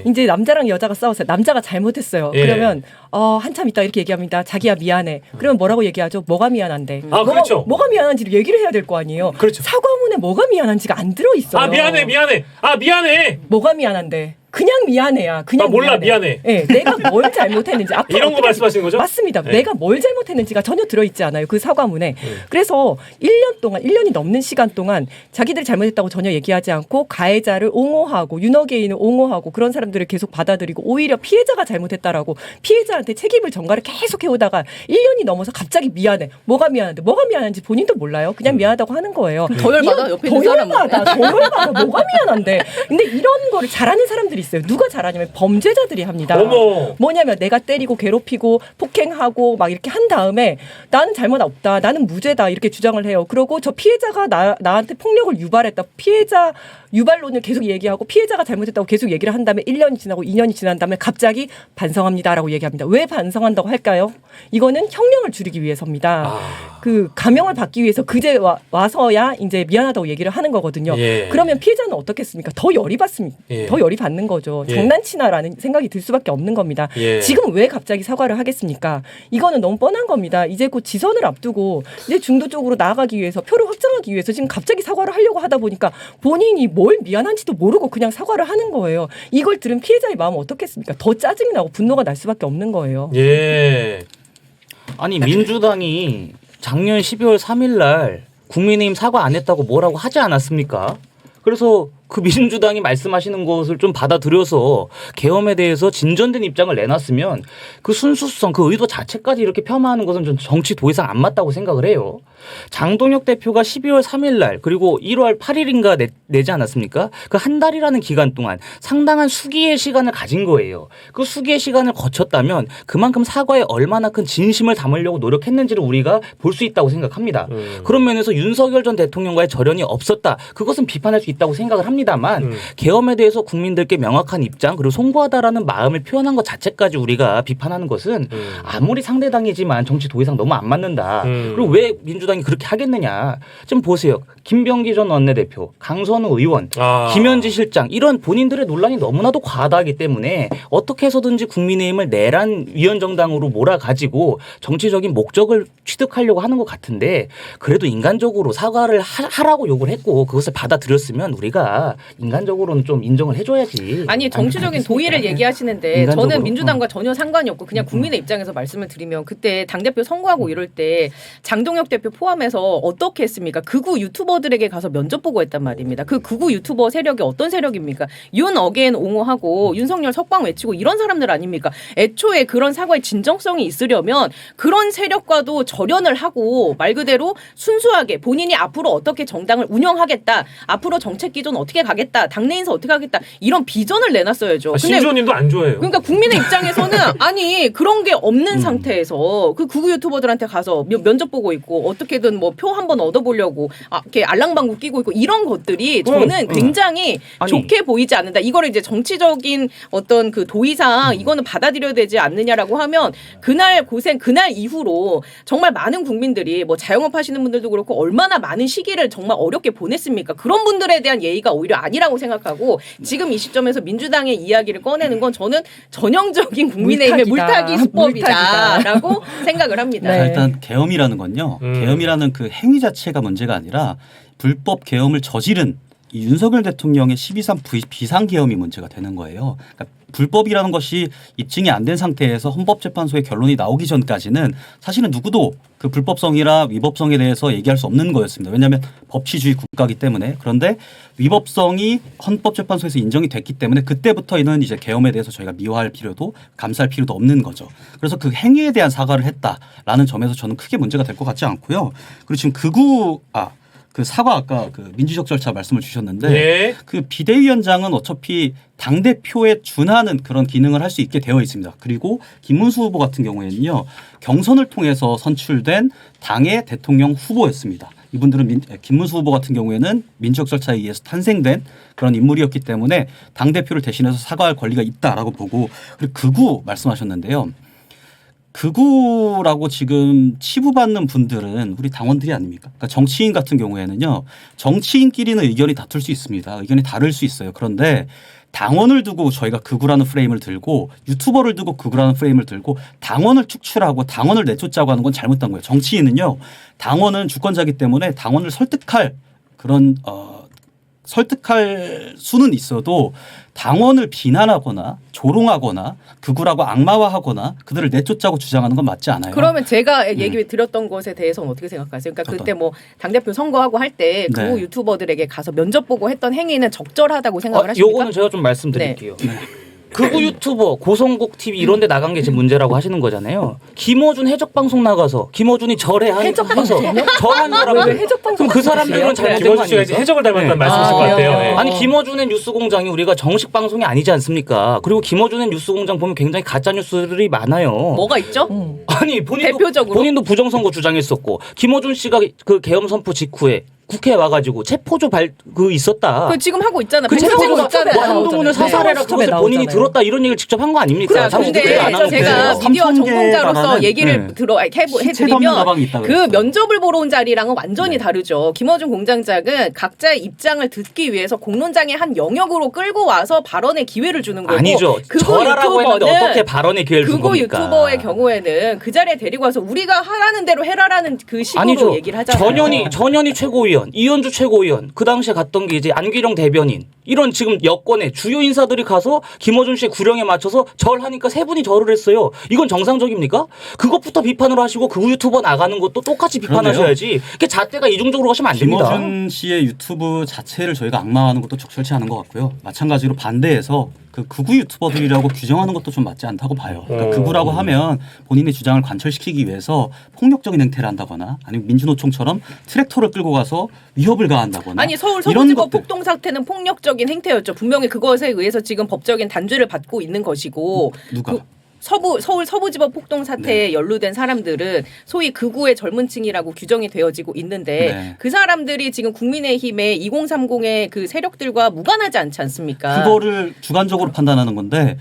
이제 남자랑 여자가 싸웠어요. 남자가 잘못했어요. 예. 그러면 한참 있다 이렇게 얘기합니다. 자기야 미안해. 그러면 뭐라고 얘기하죠? 뭐가 미안한데. 그렇죠. 뭐가 미안한지를 얘기를 해야 될 거 아니에요. 그렇죠. 사과문에 뭐가 미안한지가 안 들어있어요. 미안해. 미안해. 뭐가 미안한데. 그냥 미안해야. 그냥 몰라 미안해. 네, 내가 뭘 잘못했는지 앞으로 이런 거 말씀하시는 거죠? 맞습니다. 네. 내가 뭘 잘못했는지가 전혀 들어있지 않아요. 그 사과문에. 그래서 1년이 넘는 시간 동안 자기들이 잘못했다고 전혀 얘기하지 않고 가해자를 옹호하고 윤어게인을 옹호하고 그런 사람들을 계속 받아들이고 오히려 피해자가 잘못했다라고 피해자한테 책임을 전가를 계속 해오다가 1년이 넘어서 갑자기 미안해. 뭐가 미안한지 본인도 몰라요. 그냥 미안하다고 하는 거예요. 더 열받아. 옆에 있는 사람은. 더 열받아. 뭐가 미안한데. 근데 이런 거를 잘하는 사람들이 있어요. 누가 잘하냐면 범죄자들이 합니다. 어머. 뭐냐면 내가 때리고 괴롭히고 폭행하고 막 이렇게 한 다음에 나는 잘못 없다. 나는 무죄다. 이렇게 주장을 해요. 그러고 저 피해자가 나한테 폭력을 유발했다. 피해자 유발론을 계속 얘기하고 피해자가 잘못했다고 계속 얘기를 한 다음에 1년이 지나고 2년이 지난 다음에 갑자기 반성합니다라고 얘기합니다. 왜 반성한다고 할까요? 이거는 형량을 줄이기 위해서입니다. 그 감형을 받기 위해서 그제 와서야 이제 미안하다고 얘기를 하는 거거든요. 예. 그러면 피해자는 어떻겠습니까? 더 열이 받습니다. 예. 더 열이 받는 거죠. 예. 장난치나라는 생각이 들 수밖에 없는 겁니다. 예. 지금 왜 갑자기 사과를 하겠습니까? 이거는 너무 뻔한 겁니다. 이제 곧 지선을 앞두고 이제 중도 쪽으로 나아가기 위해서 표를 확장하기 위해서 지금 갑자기 사과를 하려고 하다 보니까 본인이 뭘 미안한지도 모르고 그냥 사과를 하는 거예요. 이걸 들은 피해자의 마음은 어떻겠습니까? 더 짜증이 나고 분노가 날 수밖에 없는 거예요. 예. 아니 민주당이 작년 12월 3일 날 국민의힘 사과 안 했다고 뭐라고 하지 않았습니까? 그래서 그 민주당이 말씀하시는 것을 좀 받아들여서 계엄에 대해서 진전된 입장을 내놨으면 그 순수성, 그 의도 자체까지 이렇게 폄하하는 것은 좀 정치 더 이상 안 맞다고 생각을 해요. 장동혁 대표가 12월 3일 날 그리고 1월 8일인가 내지 않았습니까? 그 한 달이라는 기간 동안 상당한 수기의 시간을 가진 거예요. 그 수기의 시간을 거쳤다면 그만큼 사과에 얼마나 큰 진심을 담으려고 노력했는지를 우리가 볼 수 있다고 생각합니다. 그런 면에서 윤석열 전 대통령과의 절연이 없었다. 그것은 비판할 수 있다고 생각을 합니다만 계엄에 대해서 국민들께 명확한 입장 그리고 송구하다라는 마음을 표현한 것 자체까지 우리가 비판하는 것은 아무리 상대당이지만 정치 더 이상 너무 안 맞는다. 그리고 왜 민주당이 그렇게 하겠느냐. 좀 보세요. 김병기 전 원내대표, 강선우 의원, 김현지 실장 이런 본인들의 논란이 너무나도 과다하기 때문에 어떻게 해서든지 국민의힘을 내란 위헌정당으로 몰아가지고 정치적인 목적을 취득하려고 하는 것 같은데 그래도 인간적으로 사과를 하라고 욕을 했고 그것을 받아들였으면 우리가 인간적으로는 좀 인정을 해줘야지. 아니 정치적인 도의를 얘기하시는데 인간적으로. 저는 민주당과 전혀 상관이 없고 그냥 국민의 입장에서 말씀을 드리면 그때 당대표 선거하고 이럴 때 장동혁 대표 포함해서 어떻게 했습니까? 극우 유튜버들에게 가서 면접 보고 했단 말입니다. 그 극우 유튜버 세력이 어떤 세력입니까? 윤 어게인 옹호하고 윤석열 석방 외치고 이런 사람들 아닙니까? 애초에 그런 사과의 진정성이 있으려면 그런 세력과도 절연을 하고 말 그대로 순수하게 본인이 앞으로 어떻게 정당을 운영하겠다. 앞으로 정책 기존 어떻게 가겠다. 당내 인사 어떻게 하겠다. 이런 비전을 내놨어야죠. 근데 신주호님도 안 좋아해요. 그러니까 국민의 입장에서는 아니 그런 게 없는 상태에서 그 극우 유튜버들한테 가서 면접 보고 있고 어떻게든 뭐 표 한 번 얻어보려고 이렇게 알랑방구 끼고 있고 이런 것들이 저는 굉장히 좋게 보이지 않는다. 이거를 이제 정치적인 어떤 그 도의상 이거는 받아들여야 되지 않느냐라고 하면 그날 고생 그날 이후로 정말 많은 국민들이 뭐 자영업 하시는 분들도 그렇고 얼마나 많은 시기를 정말 어렵게 보냈습니까? 그런 분들에 대한 예의가 오히려 아니라고 생각하고 지금 이 시점에서 민주당의 이야기를 꺼내는 건 저는 전형적인 국민의힘의 물타기 수법이다라고 생각을 합니다. 네. 일단 계엄이라는 건요. 계엄이라는 그 행위 자체가 문제가 아니라 불법 계엄을 저지른 이 윤석열 대통령의 12.3 비상계엄이 문제가 되는 거예요. 그러니까 불법이라는 것이 입증이 안 된 상태에서 헌법재판소의 결론이 나오기 전까지는 사실은 누구도 그 불법성이나 위법성에 대해서 얘기할 수 없는 거였습니다. 왜냐하면 법치주의 국가이기 때문에. 그런데 위법성이 헌법재판소에서 인정이 됐기 때문에 그때부터는 이제 계엄에 대해서 저희가 미화할 필요도 감쌀 필요도 없는 거죠. 그래서 그 행위에 대한 사과를 했다라는 점에서 저는 크게 문제가 될 것 같지 않고요. 그리고 지금 그 사과 아까 그 민주적 절차 말씀을 주셨는데 네. 그 비대위원장은 어차피 당대표에 준하는 그런 기능을 할 수 있게 되어 있습니다. 그리고 김문수 후보 같은 경우에는요. 경선을 통해서 선출된 당의 대통령 후보였습니다. 이분들은 김문수 후보 같은 경우에는 민주적 절차에 의해서 탄생된 그런 인물이었기 때문에 당대표를 대신해서 사과할 권리가 있다라고 보고 그리고 극우 말씀하셨는데요. 극우라고 지금 치부받는 분들은 우리 당원들이 아닙니까? 그러니까 정치인 같은 경우에는요. 정치인끼리는 의견이 다툴 수 있습니다. 의견이 다를 수 있어요. 그런데 당원을 두고 저희가 극우라는 프레임을 들고 유튜버를 두고 극우라는 프레임을 들고 당원을 축출하고 당원을 내쫓자고 하는 건 잘못된 거예요. 정치인은요. 당원은 주권자이기 때문에 당원을 설득할 그런 설득할 수는 있어도 당원을 비난하거나 조롱하거나 극우라고 악마화하거나 그들을 내쫓자고 주장하는 건 맞지 않아요. 그러면 제가 얘기 드렸던 것에 대해서는 어떻게 생각하세요? 그러니까 그때 뭐 당대표 선거하고 할 때 극우 네. 유튜버들에게 가서 면접 보고 했던 행위는 적절하다고 생각을 하십니까? 요거는 제가 좀 말씀드릴게요. 극우 유튜버 고성국 TV 이런 데 나간 게 지금 문제라고 하시는 거잖아요. 김어준 해적방송 나가서 김어준이 절하는 거라고. 왜 해적방송 그럼 그 사람들은 잘못된 거 김어준 씨가 이제 아닙니까? 해적을 닮았다는 네. 말씀이신 것 같아요. 예. 아니 김어준의 뉴스공장이 우리가 정식 방송이 아니지 않습니까? 그리고 김어준의 뉴스공장 보면 굉장히 가짜 뉴스들이 많아요. 뭐가 있죠? 아니 대표적으로? 본인도 부정선거 주장했었고 김어준 씨가 그 계엄 선포 직후에 국회에 와가지고 체포조 있었다. 그 지금 하고 있잖아. 그 체포조가 있잖아요. 뭐 한동훈을 사살해라 그것을 본인이 들었다 이런 얘기를 직접 한 거 아닙니까? 자, 자꾸 근데 국회에 안 하는 제가 거예요. 미디어 3,000개 전공자로서 가라는, 얘기를 네. 해드리면 없는 가방이 있다고 그 그랬어요. 면접을 보러 온 자리랑은 완전히 다르죠. 김어준 공장장은 각자의 입장을 듣기 위해서 공론장의 한 영역으로 끌고 와서 발언의 기회를 주는 거고 아니죠. 극우 절하라고 했는데 유튜버는 어떻게 발언의 기회를 준 극우 겁니까? 유튜버의 경우에는 그 자리에 데리고 와서 우리가 하라는 대로 해라라는 그 식으로 아니죠. 얘기를 하잖아요. 전현희 최고위원, 이현주 최고위원, 그 당시에 갔던 게 이제 안규령 대변인 이런 지금 여권의 주요 인사들이 가서 김어준 씨의 구령에 맞춰서 절하니까 세 분이 절을 했어요. 이건 정상적입니까? 그것부터 비판을 하시고 그 유튜버 나가는 것도 똑같이 비판하셔야지. 그게 잣대가 이중적으로 가시면 안 됩니다. 김어준 씨의 유튜브 자체를 저희가 악마하는 것도 적절치 않은 것 같고요. 마찬가지로 반대해서 그 극우 유튜버들이라고 규정하는 것도 좀 맞지 않다고 봐요. 그러니까 극우라고 하면 본인의 주장을 관철시키기 위해서 폭력적인 행태를 한다거나 아니면 민주노총처럼 트랙터를 끌고 가서 위협을 가한다거나 아니 서울 이런 서부지법 것들. 폭동 사태는 폭력적인 행태였죠. 분명히 그것에 의해서 지금 법적인 단죄를 받고 있는 것이고 누가? 서울 서부지법 폭동 사태에 연루된 사람들은 소위 극우의 젊은층이라고 규정이 되어지고 있는데 네. 그 사람들이 지금 국민의힘의 2030의 그 세력들과 무관하지 않지 않습니까? 그거를 주관적으로 판단하는 건데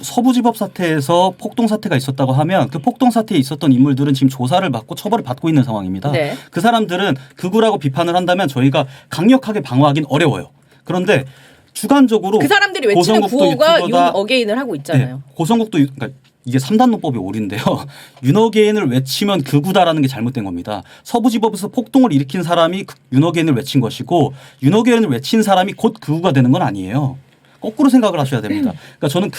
서부지법 사태에서 폭동 사태가 있었다고 하면 그 폭동 사태에 있었던 인물들은 지금 조사를 받고 처벌을 받고 있는 상황입니다. 네. 그 사람들은 극우라고 비판을 한다면 저희가 강력하게 방어하긴 어려워요. 그런데 주관적으로 그 사람들이 외치는 고성국도 구호가 윤 유튜버다. 어게인을 하고 있잖아요. 네, 고성국도 그러니까 이게 3단 논법의 오류인데요. 윤어게인을 외치면 극우다라는 게 잘못된 겁니다. 서부지법에서 폭동을 일으킨 사람이 윤어게인을 외친 것이고 윤어게인을 외친 사람이 곧 극우가 되는 건 아니에요. 거꾸로 생각을 하셔야 됩니다. 그러니까 저는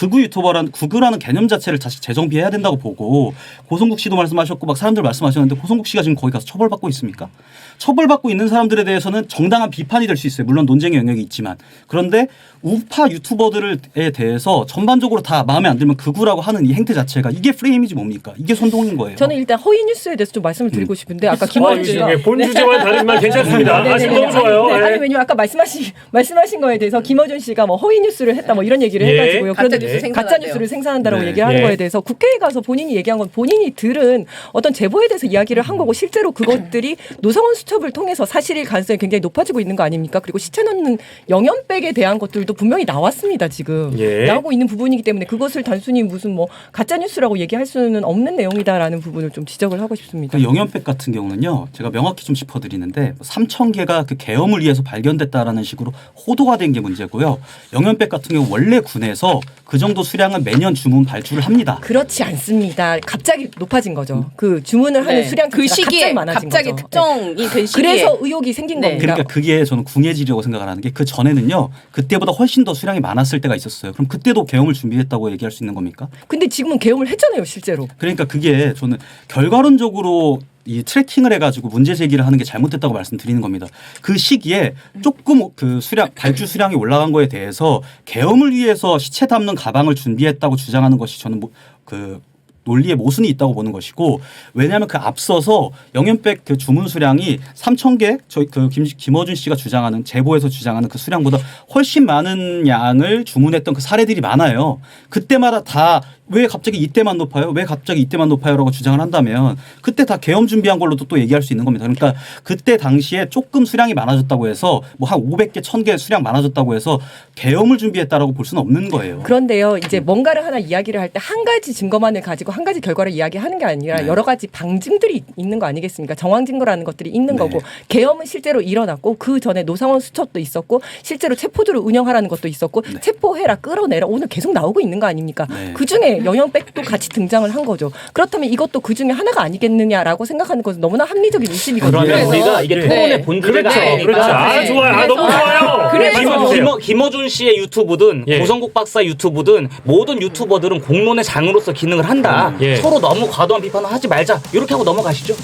극우라는 개념 자체를 다시 재정비해야 된다고 보고 고성국 씨도 말씀하셨고 막 사람들 말씀하셨는데 고성국 씨가 지금 거기 가서 처벌받고 있습니까? 처벌받고 있는 사람들에 대해서는 정당한 비판이 될 수 있어요. 물론 논쟁의 영역이 있지만. 그런데 우파 유튜버들에 대해서 전반적으로 다 마음에 안 들면 극우라고 하는 이 행태 자체가 이게 프레임이지 뭡니까? 이게 선동인 거예요. 저는 일단 허위 뉴스에 대해서 좀 말씀을 드리고 싶은데 아까 김어준 씨가 본 주제와는 다르지만 괜찮습니다. 아, 지금 너무 좋아요. 네, 예. 아니 왜냐면 아까 말씀하신 거에 대해서 김어준 씨가 뭐 허위 뉴스를 했다 뭐 이런 얘기를 예. 해가지고요. 가짜 그런데 뉴스 생산한대요. 가짜 뉴스를 생산한다라고 네. 얘기하는 예. 거에 대해서 국회에 가서 본인이 얘기한 건 본인이 들은 어떤 제보에 대해서 이야기를 한 거고 실제로 그것들이 노상원 수첩을 통해서 사실일 가능성이 굉장히 높아지고 있는 거 아닙니까? 그리고 시체 넣는 영연백에 대한 것들도 분명히 나왔습니다. 지금 예. 나오고 있는 부분이기 때문에 그것을 단순히 무슨 뭐 가짜 뉴스라고 얘기할 수는 없는 내용이다라는 부분을 좀 지적을 하고 싶습니다. 그 영연백 같은 경우는요. 제가 명확히 좀 짚어드리는데 3,000개가 그 계엄을 위해서 발견됐다라는 식으로 호도가 된 게 문제고요. 영연백 같은 경우 원래 군에서 그 정도 수량은 매년 주문 발주를 합니다. 그렇지 않습니다. 갑자기 높아진 거죠. 그 주문을 하는 네. 수량 그 시기에 갑자기 많아진 갑자기 거죠. 특정이 된 시기에 그래서 의혹이 생긴 네. 겁니다. 그러니까 그게 저는 궁예질이라고 생각을 하는 게 그 전에는요. 그때보다 훨씬 더 수량이 많았을 때가 있었어요. 그럼 그때도 계엄을 준비했다고 얘기할 수 있는 겁니까? 근데 지금은 계엄을 했잖아요, 실제로. 그러니까 그게 저는 결과론적으로 이 트래킹을 해가지고 문제 제기를 하는 게 잘못됐다고 말씀드리는 겁니다. 그 시기에 조금 그 수량 발주 수량이 올라간 거에 대해서 계엄을 위해서 시체 담는 가방을 준비했다고 주장하는 것이 저는 그 논리의 모순이 있다고 보는 것이고 왜냐하면 그 앞서서 영연백 그 주문 수량이 3,000개 저희 그 김어준 씨가 주장하는 제보에서 주장하는 그 수량보다 훨씬 많은 양을 주문했던 그 사례들이 많아요. 그때마다 다 왜 갑자기 이때만 높아요? 왜 갑자기 이때만 높아요?라고 주장을 한다면 그때 다 계엄 준비한 걸로도 또 얘기할 수 있는 겁니다. 그러니까 그때 당시에 조금 수량이 많아졌다고 해서 뭐 한 500개, 1,000개 수량 많아졌다고 해서 계엄을 준비했다라고 볼 수는 없는 거예요. 그런데요, 이제 뭔가를 하나 이야기를 할 때 한 가지 증거만을 가지고 한 가지 결과를 이야기하는 게 아니라 여러 가지 방증들이 있는 거 아니겠습니까? 정황 증거라는 것들이 있는 거고 계엄은 실제로 일어났고 그 전에 노상원 수첩도 있었고 실제로 체포조를 운영하라는 것도 있었고 체포해라 끌어내라 오늘 계속 나오고 있는 거 아닙니까? 그중에 영향백도 같이 등장을 한 거죠. 그렇다면 이것도 그중에 하나가 아니겠느냐라고 생각하는 것은 너무나 합리적인 의심이거든요. 그러면 우리가 이게 토론의 본질가 그렇죠. 아니니까. 그렇죠. 아, 좋아요. 아, 너무 좋아요. 그래서 김어준 씨의 유튜브든 예. 고성국 박사 유튜브든 모든 유튜버들은 공론의 장으로서 기능을 한다. 예. 서로 너무 과도한 비판을 하지 말자. 이렇게 하고 넘어가시죠.